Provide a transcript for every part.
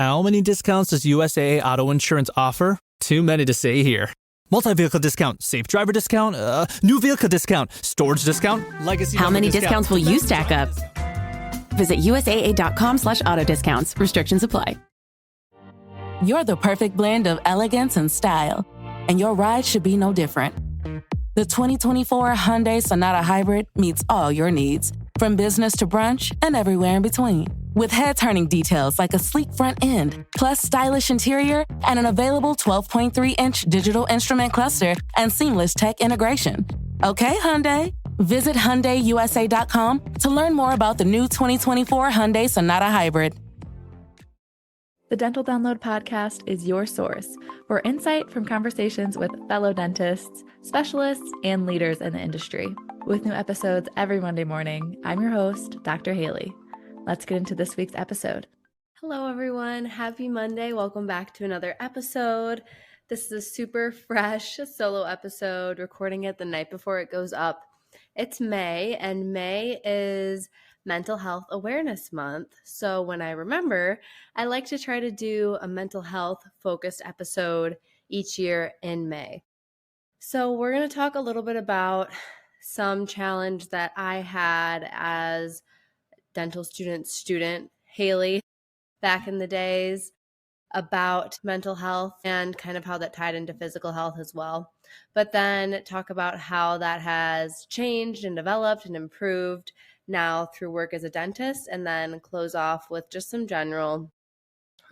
How many discounts does USAA Auto Insurance offer? Too many to say here. Multi-vehicle discount, safe driver discount, new vehicle discount, storage discount, legacy. How many discounts will you stack up? Visit USAA.com/auto discounts. Restrictions apply. You're the perfect blend of elegance and style, and your ride should be no different. The 2024 Hyundai Sonata Hybrid meets all your needs, from business to brunch and everywhere in between. With head-turning details like a sleek front end, plus stylish interior, and an available 12.3-inch digital instrument cluster and seamless tech integration. Okay, Hyundai. Visit HyundaiUSA.com to learn more about the new 2024 Hyundai Sonata Hybrid. The Dental Download podcast is your source for insight from conversations with fellow dentists, specialists, and leaders in the industry. With new episodes every Monday morning, I'm your host, Dr. Haley. Let's get into this week's episode. Hello, everyone. Happy Monday. Welcome back to another episode. This is a super fresh solo episode, recording it the night before it goes up. It's May, and May is Mental Health Awareness Month. So when I remember, I like to try to do a mental health focused episode each year in May. So we're going to talk a little bit about some challenge that I had as dental student Haley back in the days about mental health and kind of how that tied into physical health as well. But then talk about how that has changed and developed and improved now through work as a dentist, and then close off with just some general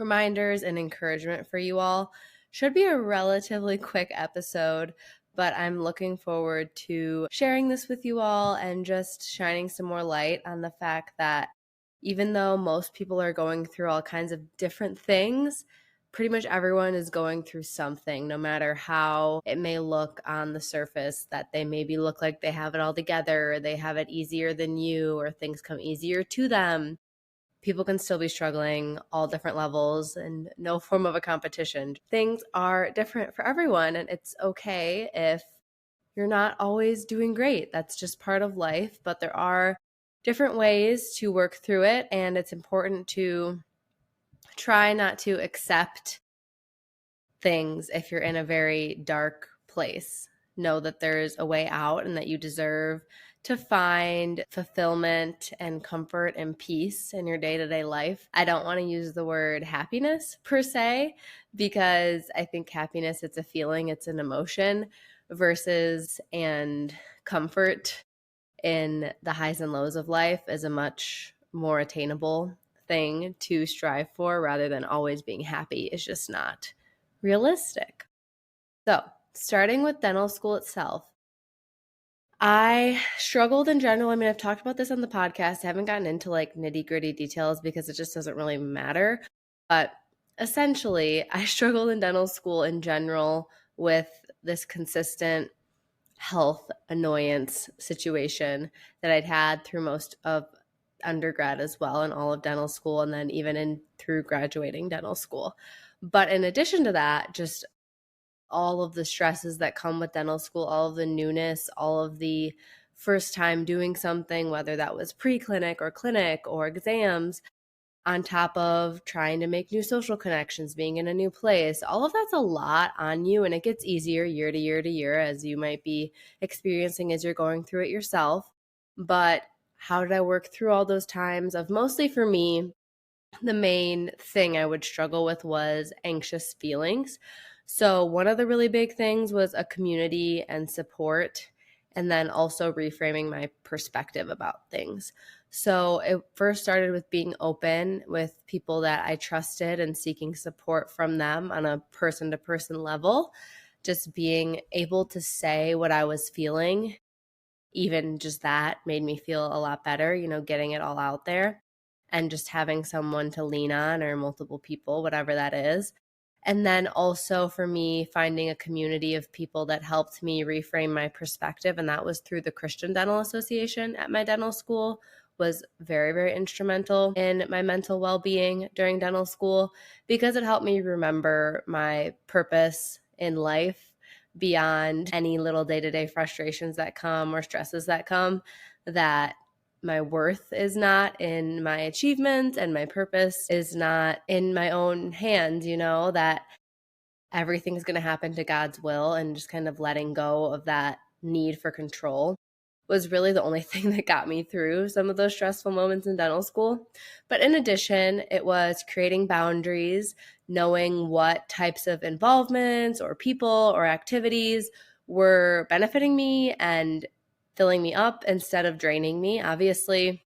reminders and encouragement for you all. Should be a relatively quick episode, but I'm looking forward to sharing this with you all and just shining some more light on the fact that even though most people are going through all kinds of different things, pretty much everyone is going through something, no matter how it may look on the surface, that they maybe look like they have it all together, or they have it easier than you, or things come easier to them. People can still be struggling all different levels and no form of a competition. Things are different for everyone, and it's okay if you're not always doing great. That's just part of life, but there are different ways to work through it, and it's important to try not to accept things if you're in a very dark place. Know that there's a way out and that you deserve to find fulfillment and comfort and peace in your day-to-day life. I don't want to use the word happiness per se, because I think happiness, it's a feeling, it's an emotion, and comfort in the highs and lows of life is a much more attainable thing to strive for, rather than always being happy is just not realistic. So, starting with dental school itself, I struggled in general. I mean, I've talked about this on the podcast. I haven't gotten into like nitty-gritty details because it just doesn't really matter. But essentially, I struggled in dental school in general with this consistent health annoyance situation that I'd had through most of undergrad as well, and all of dental school, and then even through graduating dental school. But in addition to that, just all of the stresses that come with dental school, all of the newness, all of the first time doing something, whether that was pre-clinic or clinic or exams, on top of trying to make new social connections, being in a new place, all of that's a lot on you, and it gets easier year to year to year, as you might be experiencing as you're going through it yourself. But how did I work through all those times of, mostly for me, the main thing I would struggle with was anxious feelings. So one of the really big things was a community and support, and then also reframing my perspective about things. So it first started with being open with people that I trusted and seeking support from them on a person-to-person level. Just being able to say what I was feeling, even just that made me feel a lot better, getting it all out there and just having someone to lean on, or multiple people, whatever that is. And then also for me, finding a community of people that helped me reframe my perspective. And that was through the Christian Dental Association at my dental school, was very, very instrumental in my mental well-being during dental school, because it helped me remember my purpose in life beyond any little day-to-day frustrations that come or stresses that come, that my worth is not in my achievements and my purpose is not in my own hands, that everything's going to happen to God's will, and just kind of letting go of that need for control was really the only thing that got me through some of those stressful moments in dental school. But in addition, it was creating boundaries, knowing what types of involvements or people or activities were benefiting me and filling me up instead of draining me. Obviously,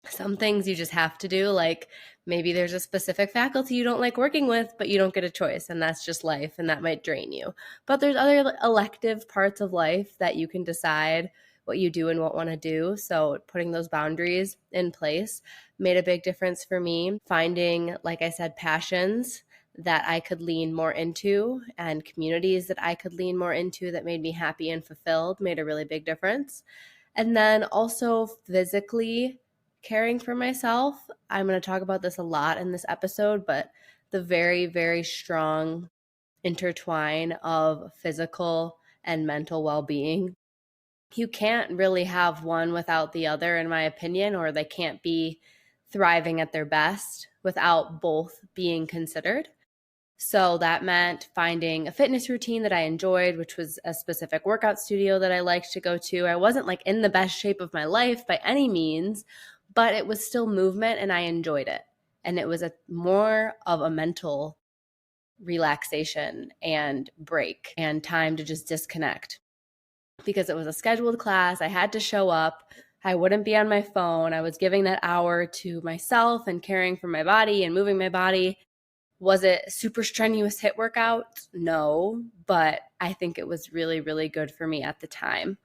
some things you just have to do, like maybe there's a specific faculty you don't like working with, but you don't get a choice, and that's just life, and that might drain you. But there's other elective parts of life that you can decide what you do and what want to do. So putting those boundaries in place made a big difference for me. Finding, like I said, passions that I could lean more into and communities that I could lean more into that made me happy and fulfilled made a really big difference. And then also physically caring for myself. I'm going to talk about this a lot in this episode, but the very, very strong intertwine of physical and mental well-being. You can't really have one without the other, in my opinion, or they can't be thriving at their best without both being considered. So that meant finding a fitness routine that I enjoyed, which was a specific workout studio that I liked to go to. I wasn't like in the best shape of my life by any means, but it was still movement and I enjoyed it. And it was more of a mental relaxation and break and time to just disconnect, because it was a scheduled class. I had to show up. I wouldn't be on my phone. I was giving that hour to myself and caring for my body and moving my body. Was it super strenuous HIIT workout? No, but I think it was really, really good for me at the time.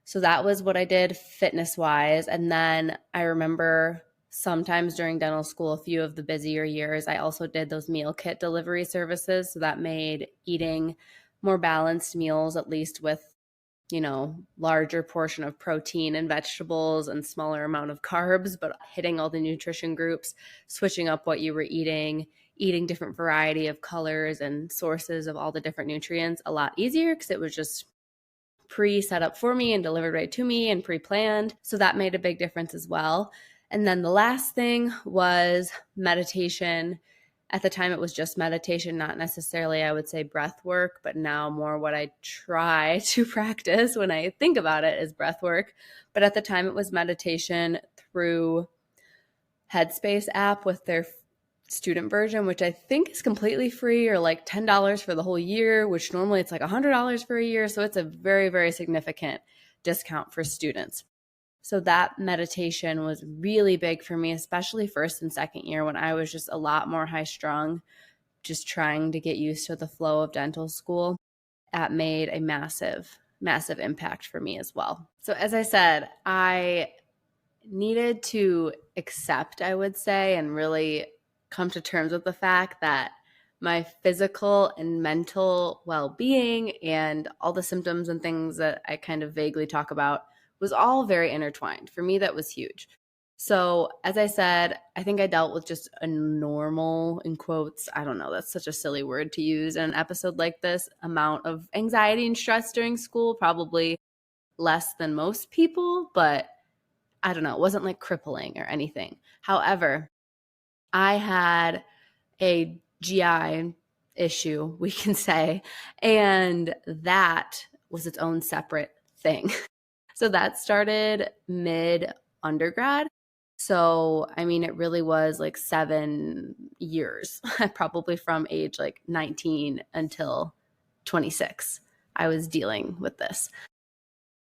So that was what I did fitness-wise. And then I remember sometimes during dental school, a few of the busier years, I also did those meal kit delivery services. So that made eating more balanced meals, at least with, larger portion of protein and vegetables and smaller amount of carbs, but hitting all the nutrition groups, switching up what you were eating different variety of colors and sources of all the different nutrients a lot easier, because it was just pre-set up for me and delivered right to me and pre-planned. So that made a big difference as well. And then the last thing was meditation. At the time, it was just meditation, not necessarily, I would say, breath work, but now more what I try to practice when I think about it is breath work. But at the time, it was meditation through Headspace app with their student version, which I think is completely free, or like $10 for the whole year, which normally it's like $100 for a year. So it's a very, very significant discount for students. So that meditation was really big for me, especially first and second year when I was just a lot more high strung, just trying to get used to the flow of dental school. That made a massive, massive impact for me as well. So as I said, I needed to accept, I would say, and really come to terms with the fact that my physical and mental well-being and all the symptoms and things that I kind of vaguely talk about was all very intertwined. For me, that was huge. So as I said, I think I dealt with just a normal, in quotes, I don't know, that's such a silly word to use in an episode like this, amount of anxiety and stress during school, probably less than most people, but I don't know, it wasn't like crippling or anything. However, I had a GI issue, we can say, and that was its own separate thing. So that started mid-undergrad. So, I mean, it really was like 7 years, probably from age like 19 until 26, I was dealing with this.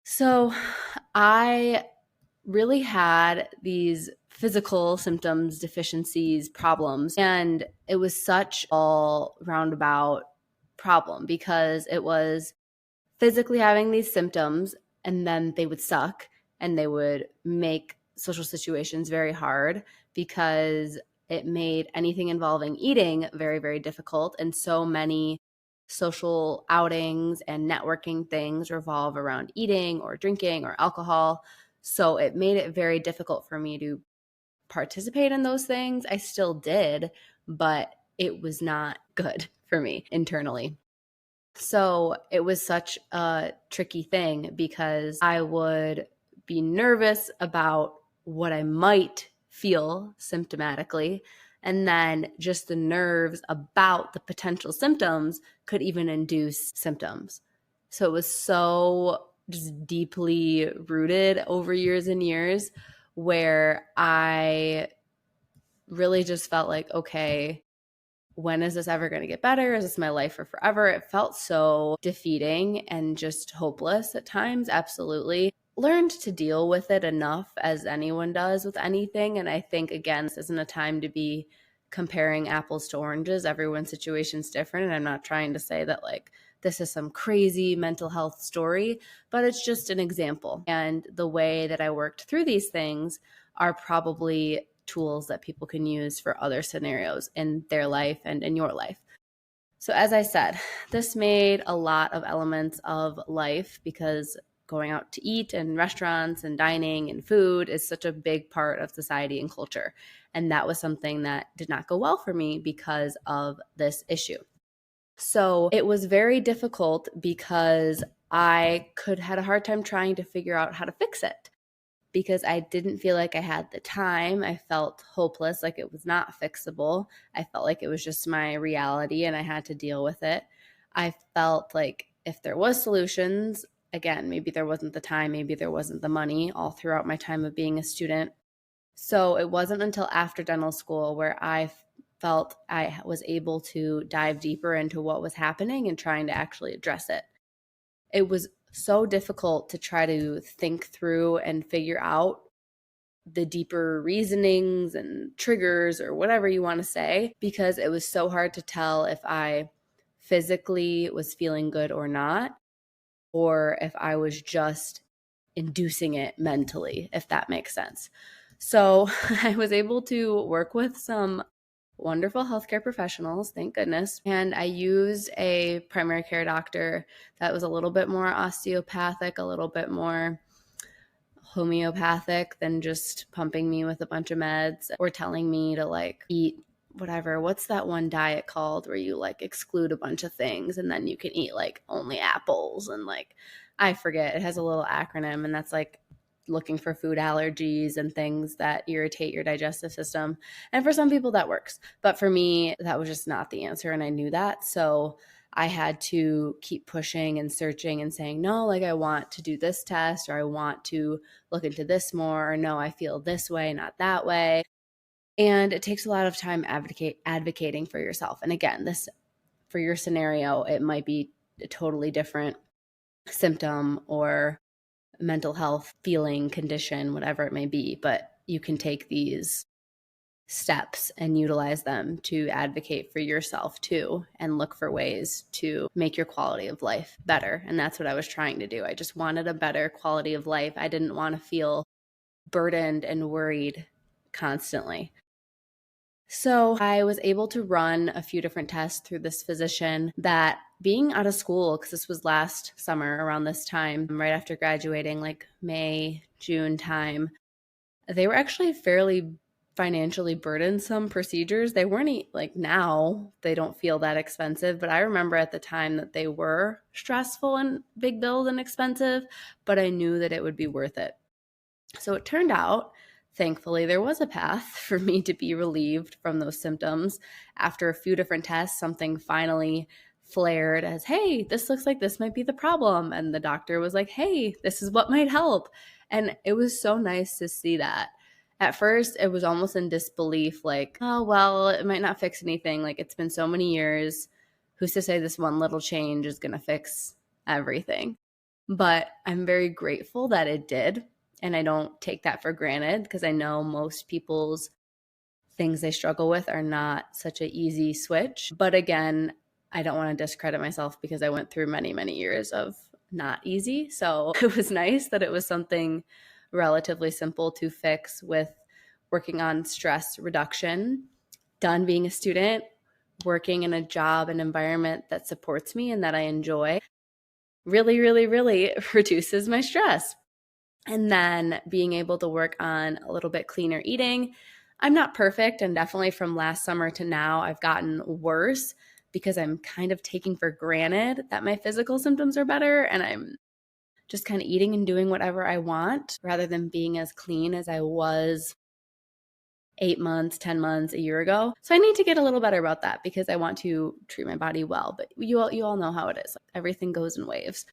So I really had these physical symptoms, deficiencies, problems, and it was such all roundabout problem because it was physically having these symptoms and then they would suck and they would make social situations very hard because it made anything involving eating very, very difficult. And so many social outings and networking things revolve around eating or drinking or alcohol. So it made it very difficult for me to participate in those things. I still did, but it was not good for me internally. So it was such a tricky thing because I would be nervous about what I might feel symptomatically. And then just the nerves about the potential symptoms could even induce symptoms. So it was so just deeply rooted over years and years, where I really just felt like, okay, when is this ever going to get better? Is this my life for forever? It felt so defeating and just hopeless at times. Absolutely. Learned to deal with it enough, as anyone does with anything. And I think, again, this isn't a time to be comparing apples to oranges. Everyone's situation's different. And I'm not trying to say that like this is some crazy mental health story, but it's just an example. And the way that I worked through these things are probably tools that people can use for other scenarios in their life and in your life. So as I said, this made a lot of elements of life, because going out to eat and restaurants and dining and food is such a big part of society and culture. And that was something that did not go well for me because of this issue. So it was very difficult because I had a hard time trying to figure out how to fix it, because I didn't feel like I had the time. I felt hopeless, like it was not fixable. I felt like it was just my reality and I had to deal with it. I felt like if there was solutions, again, maybe there wasn't the time, maybe there wasn't the money all throughout my time of being a student. So it wasn't until after dental school where I felt I was able to dive deeper into what was happening and trying to actually address it. It was so difficult to try to think through and figure out the deeper reasonings and triggers or whatever you want to say, because it was so hard to tell if I physically was feeling good or not, or if I was just inducing it mentally, if that makes sense. So I was able to work with some wonderful healthcare professionals, thank goodness. And I used a primary care doctor that was a little bit more osteopathic, a little bit more homeopathic than just pumping me with a bunch of meds or telling me to like eat whatever. What's that one diet called where you like exclude a bunch of things and then you can eat like only apples and like, I forget, it has a little acronym, and that's like looking for food allergies and things that irritate your digestive system. And for some people that works. But for me, that was just not the answer. And I knew that. So I had to keep pushing and searching and saying, no, like I want to do this test, or I want to look into this more, or no, I feel this way, not that way. And it takes a lot of time advocating for yourself. And again, this for your scenario, it might be a totally different symptom or mental health feeling, condition, whatever it may be, but you can take these steps and utilize them to advocate for yourself too, and look for ways to make your quality of life better. And that's what I was trying to do. I just wanted a better quality of life. I didn't want to feel burdened and worried constantly. So I was able to run a few different tests through this physician that, being out of school, because this was last summer around this time, right after graduating, like May, June time, they were actually fairly financially burdensome procedures. They weren't like now, they don't feel that expensive, but I remember at the time that they were stressful and big bills and expensive, but I knew that it would be worth it. So it turned out, thankfully, there was a path for me to be relieved from those symptoms. After a few different tests, something finally flared as, hey, this looks like this might be the problem. And the doctor was like, hey, this is what might help. And it was so nice to see that. At first, it was almost in disbelief, like, oh, well, it might not fix anything. Like, it's been so many years. Who's to say this one little change is going to fix everything? But I'm very grateful that it did. And I don't take that for granted, because I know most people's things they struggle with are not such an easy switch. But again, I don't want to discredit myself, because I went through many, many years of not easy. So it was nice that it was something relatively simple to fix with working on stress reduction, done being a student, working in a job and environment that supports me and that I enjoy, really, really, really reduces my stress. And then being able to work on a little bit cleaner eating. I'm not perfect, and definitely from last summer to now, I've gotten worse, because I'm kind of taking for granted that my physical symptoms are better, and I'm just kind of eating and doing whatever I want rather than being as clean as I was 8 months, 10 months, a year ago. So I need to get a little better about that because I want to treat my body well. But you all know how it is. Everything goes in waves.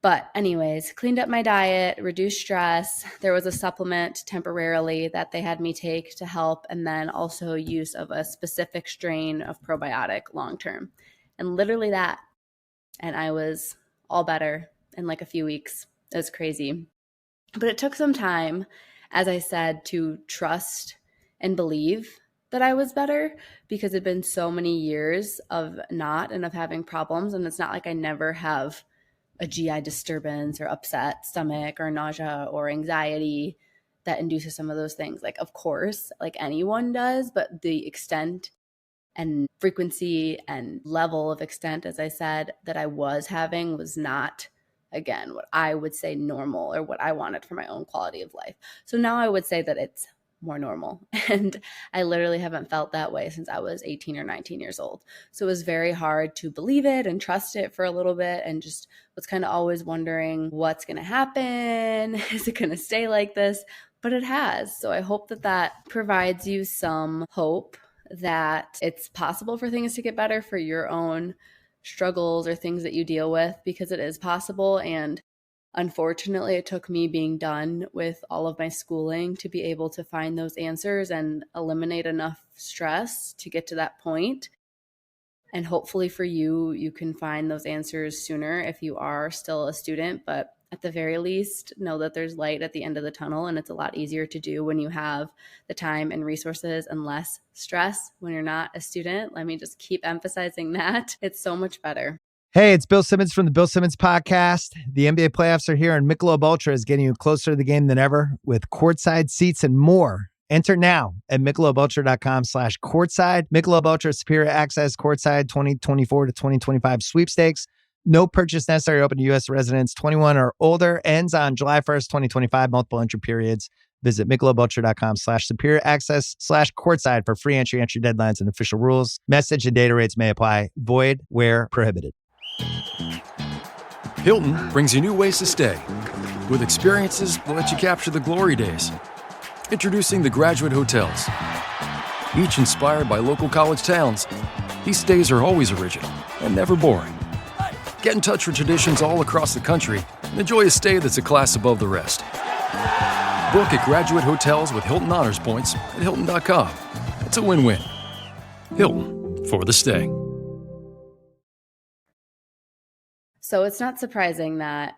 But anyways, cleaned up my diet, reduced stress. There was a supplement temporarily that they had me take to help, and then also use of a specific strain of probiotic long-term. And literally that. And I was all better in like a few weeks. It was crazy. But it took some time, as I said, to trust and believe that I was better because it'd been so many years of not and of having problems. And it's not like I never have a GI disturbance or upset stomach or nausea or anxiety that induces some of those things. Like, of course, like anyone does, but the extent and frequency and level of extent, as I said, that I was having was not, again, what I would say normal or what I wanted for my own quality of life. So now I would say that it's more normal. And I literally haven't felt that way since I was 18 or 19 years old. So it was very hard to believe it and trust it for a little bit, and just was kind of always wondering what's going to happen. Is it going to stay like this? But it has. So I hope that that provides you some hope that it's possible for things to get better for your own struggles or things that you deal with, because it is possible. And unfortunately, it took me being done with all of my schooling to be able to find those answers and eliminate enough stress to get to that point. And hopefully for you, you can find those answers sooner if you are still a student. But at the very least, know that there's light at the end of the tunnel, and it's a lot easier to do when you have the time and resources and less stress when you're not a student. Let me just keep emphasizing that. It's so much better. Hey, it's Bill Simmons from the Bill Simmons Podcast. The NBA playoffs are here, and Michelob Ultra is getting you closer to the game than ever with courtside seats and more. Enter now at MichelobUltra.com/courtside. Michelob Ultra Superior Access Courtside 2024 to 2025 sweepstakes. No purchase necessary. Open to U.S. residents 21 or older. Ends on July 1st, 2025. Multiple entry periods. Visit MichelobUltra.com/superior access/courtside for free entry deadlines and official rules. Message and data rates may apply. Void where prohibited. Hilton brings you new ways to stay, with experiences that let you capture the glory days. Introducing the Graduate Hotels. Each inspired by local college towns, these stays are always original and never boring. Get in touch with traditions all across the country and enjoy a stay that's a class above the rest. Book at Graduate Hotels with Hilton Honors Points at Hilton.com. It's a win-win. Hilton, for the stay. So it's not surprising that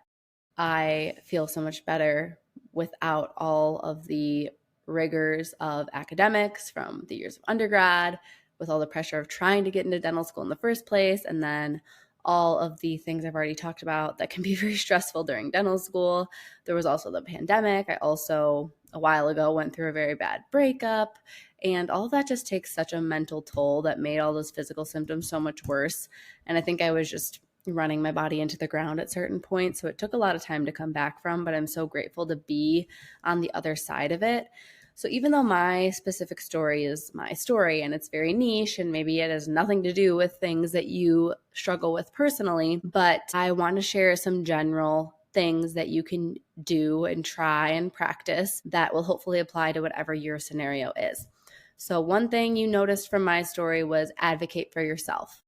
I feel so much better without all of the rigors of academics from the years of undergrad, with all the pressure of trying to get into dental school in the first place, and then all of the things I've already talked about that can be very stressful during dental school. There was also the pandemic. I also, a while ago, went through a very bad breakup, and all of that just takes such a mental toll that made all those physical symptoms so much worse. And I think I was just running my body into the ground at certain points. So it took a lot of time to come back from, but I'm so grateful to be on the other side of it. So even though my specific story is my story and it's very niche and maybe it has nothing to do with things that you struggle with personally, but I want to share some general things that you can do and try and practice that will hopefully apply to whatever your scenario is. So one thing you noticed from my story was advocate for yourself.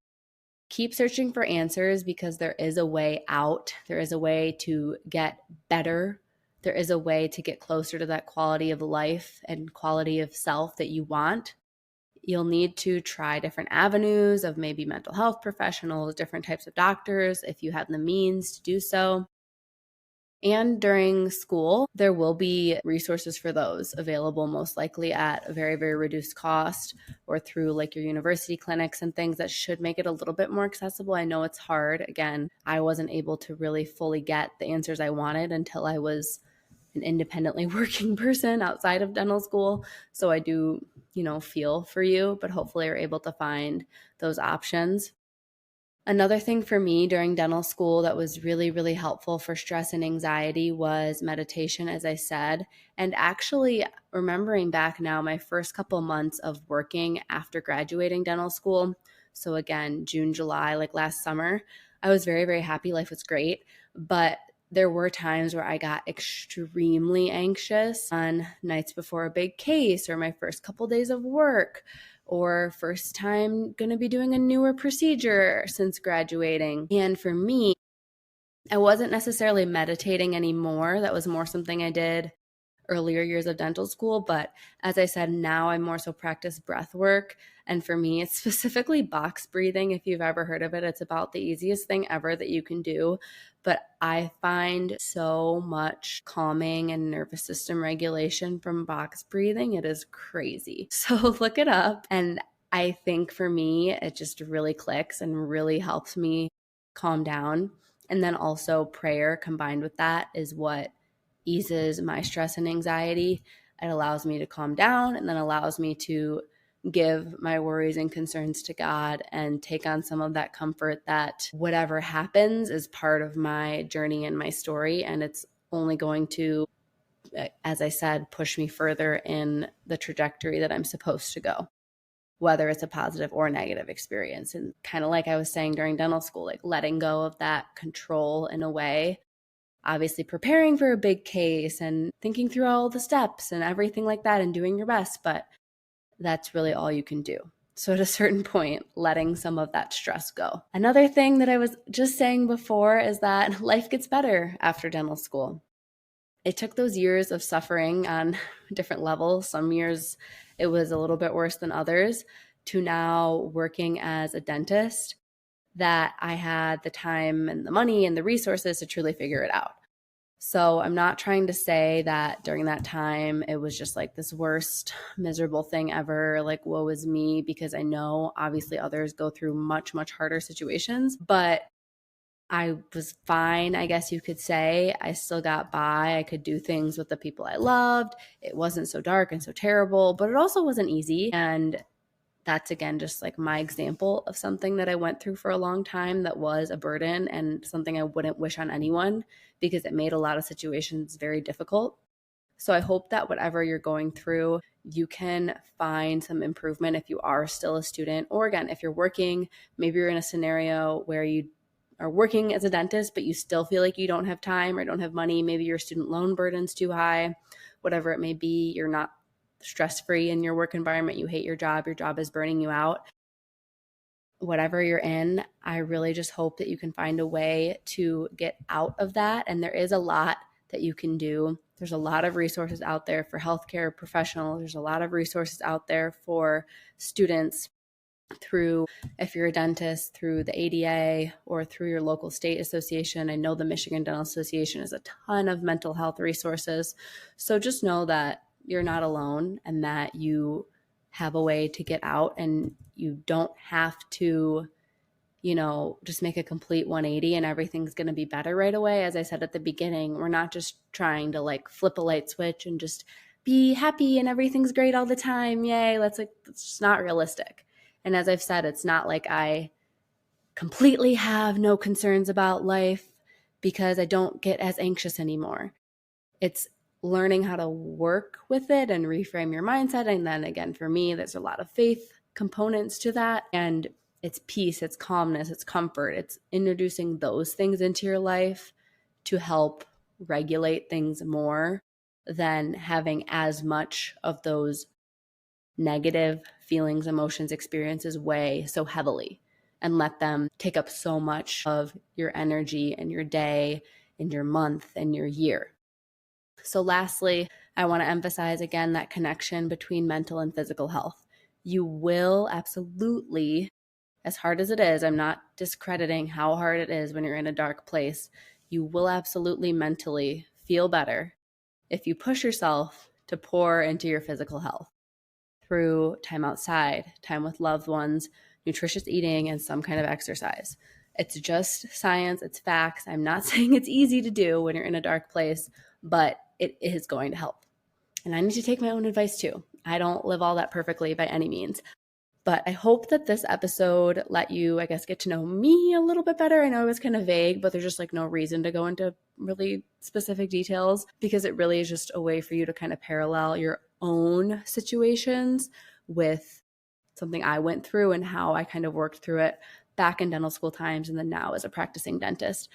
Keep searching for answers, because there is a way out. There is a way to get better. There is a way to get closer to that quality of life and quality of self that you want. You'll need to try different avenues of maybe mental health professionals, different types of doctors, if you have the means to do so. And during school, there will be resources for those available, most likely at a very, very reduced cost, or through like your university clinics and things that should make it a little bit more accessible. I know it's hard. Again, I wasn't able to really fully get the answers I wanted until I was an independently working person outside of dental school. So I do, feel for you, but hopefully you're able to find those options. Another thing for me during dental school that was really, really helpful for stress and anxiety was meditation, as I said. And actually remembering back now, my first couple months of working after graduating dental school, so again, June, July, like last summer, I was very, very happy. Life was great. But there were times where I got extremely anxious on nights before a big case or my first couple days of work or first time going to be doing a newer procedure since graduating. And for me, I wasn't necessarily meditating anymore. That was more something I did earlier years of dental school. But as I said, now I more so practice breath work. And for me, it's specifically box breathing. If you've ever heard of it, it's about the easiest thing ever that you can do. But I find so much calming and nervous system regulation from box breathing. It is crazy. So look it up. And I think for me, it just really clicks and really helps me calm down. And then also prayer combined with that is what eases my stress and anxiety. It allows me to calm down and then allows me to give my worries and concerns to God and take on some of that comfort that whatever happens is part of my journey and my story. And it's only going to, as I said, push me further in the trajectory that I'm supposed to go, whether it's a positive or negative experience. And kind of like I was saying during dental school, like letting go of that control in a way, obviously preparing for a big case and thinking through all the steps and everything like that and doing your best, but that's really all you can do. So at a certain point, letting some of that stress go. Another thing that I was just saying before is that life gets better after dental school. It took those years of suffering on different levels. Some years it was a little bit worse than others, to now working as a dentist, that I had the time and the money and the resources to truly figure it out. So I'm not trying to say that during that time it was just like this worst, miserable thing ever, like woe is me, because I know obviously others go through much, much harder situations, but I was fine, I guess you could say. I still got by. I could do things with the people I loved. It wasn't so dark and so terrible, but it also wasn't easy. And that's, again, just like my example of something that I went through for a long time that was a burden and something I wouldn't wish on anyone because it made a lot of situations very difficult. So I hope that whatever you're going through, you can find some improvement if you are still a student. Or again, if you're working, maybe you're in a scenario where you are working as a dentist, but you still feel like you don't have time or don't have money. Maybe your student loan burden's too high, whatever it may be. You're not stress-free in your work environment. You hate your job is burning you out. Whatever you're in, I really just hope that you can find a way to get out of that. And there is a lot that you can do. There's a lot of resources out there for healthcare professionals. There's a lot of resources out there for students through, if you're a dentist, through the ADA or through your local state association. I know the Michigan Dental Association has a ton of mental health resources. So just know that you're not alone and that you have a way to get out, and you don't have to, just make a complete 180 and everything's going to be better right away. As I said at the beginning, we're not just trying to like flip a light switch and just be happy and everything's great all the time. Yay. It's just not realistic. And as I've said, it's not like I completely have no concerns about life because I don't get as anxious anymore. It's learning how to work with it and reframe your mindset. And then again, for me, there's a lot of faith components to that. And it's peace, it's calmness, it's comfort. It's introducing those things into your life to help regulate things more than having as much of those negative feelings, emotions, experiences weigh so heavily and let them take up so much of your energy and your day and your month and your year. So lastly, I want to emphasize again that connection between mental and physical health. You will absolutely, as hard as it is, I'm not discrediting how hard it is when you're in a dark place, you will absolutely mentally feel better if you push yourself to pour into your physical health through time outside, time with loved ones, nutritious eating, and some kind of exercise. It's just science, it's facts. I'm not saying it's easy to do when you're in a dark place, but it is going to help. And I need to take my own advice too. I don't live all that perfectly by any means. But I hope that this episode let you, get to know me a little bit better. I know it was kind of vague, but there's just no reason to go into really specific details because it really is just a way for you to kind of parallel your own situations with something I went through and how I kind of worked through it back in dental school times and then now as a practicing dentist.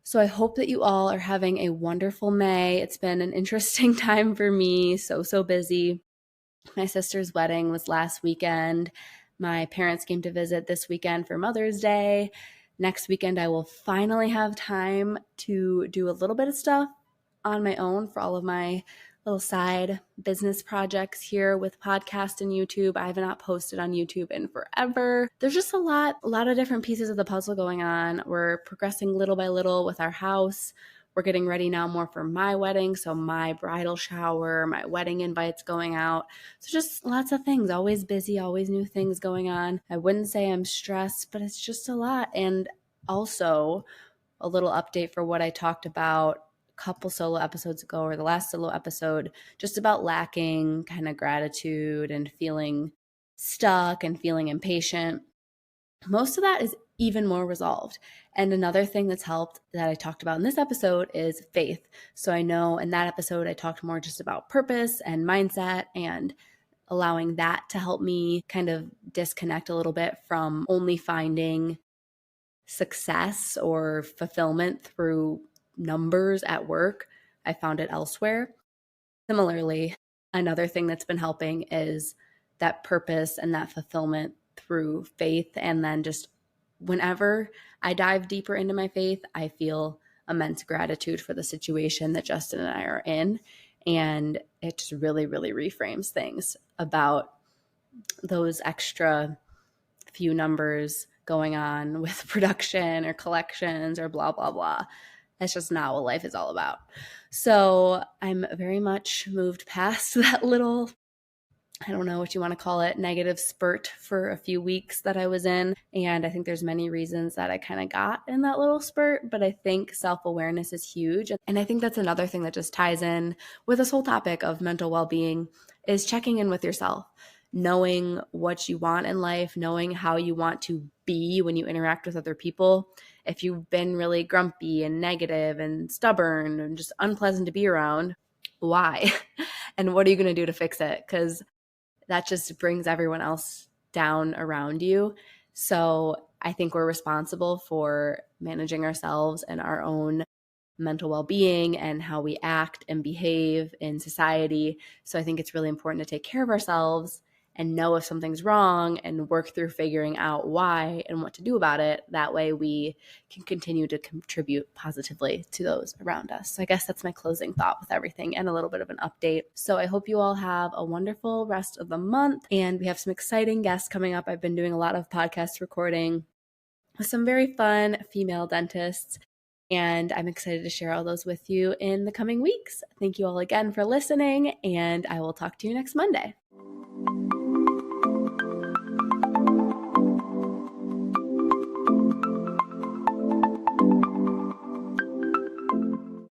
So I hope that you all are having a wonderful May. It's been an interesting time for me, so busy. My sister's wedding was last weekend. My parents came to visit this weekend for Mother's Day. Next weekend, I will finally have time to do a little bit of stuff on my own for all of my little side business projects here with podcast and YouTube. I have not posted on YouTube in forever. There's just a lot of different pieces of the puzzle going on. We're progressing little by little with our house. We're getting ready now more for my wedding. So my bridal shower, my wedding invites going out. So just lots of things, always busy, always new things going on. I wouldn't say I'm stressed, but it's just a lot. And also a little update for what I talked about couple solo episodes ago, or the last solo episode, just about lacking kind of gratitude and feeling stuck and feeling impatient. Most of that is even more resolved. And another thing that's helped that I talked about in this episode is faith. So I know in that episode, I talked more just about purpose and mindset and allowing that to help me kind of disconnect a little bit from only finding success or fulfillment through numbers at work. I found it elsewhere. Similarly, another thing that's been helping is that purpose and that fulfillment through faith. And then just whenever I dive deeper into my faith, I feel immense gratitude for the situation that Justin and I are in. And it just really, really reframes things about those extra few numbers going on with production or collections or blah, blah, blah. That's just not what life is all about. So I'm very much moved past that little, I don't know what you want to call it, negative spurt for a few weeks that I was in. And I think there's many reasons that I kind of got in that little spurt, but I think self-awareness is huge. And I think that's another thing that just ties in with this whole topic of mental well-being is checking in with yourself, knowing what you want in life, knowing how you want to be when you interact with other people. If you've been really grumpy and negative and stubborn and just unpleasant to be around, why? And what are you going to do to fix it? Because that just brings everyone else down around you. So I think we're responsible for managing ourselves and our own mental well-being and how we act and behave in society. So I think it's really important to take care of ourselves and know if something's wrong and work through figuring out why and what to do about it. That way we can continue to contribute positively to those around us. So I guess that's my closing thought with everything and a little bit of an update. So I hope you all have a wonderful rest of the month, and we have some exciting guests coming up. I've been doing a lot of podcast recording with some very fun female dentists, and I'm excited to share all those with you in the coming weeks. Thank you all again for listening, and I will talk to you next Monday.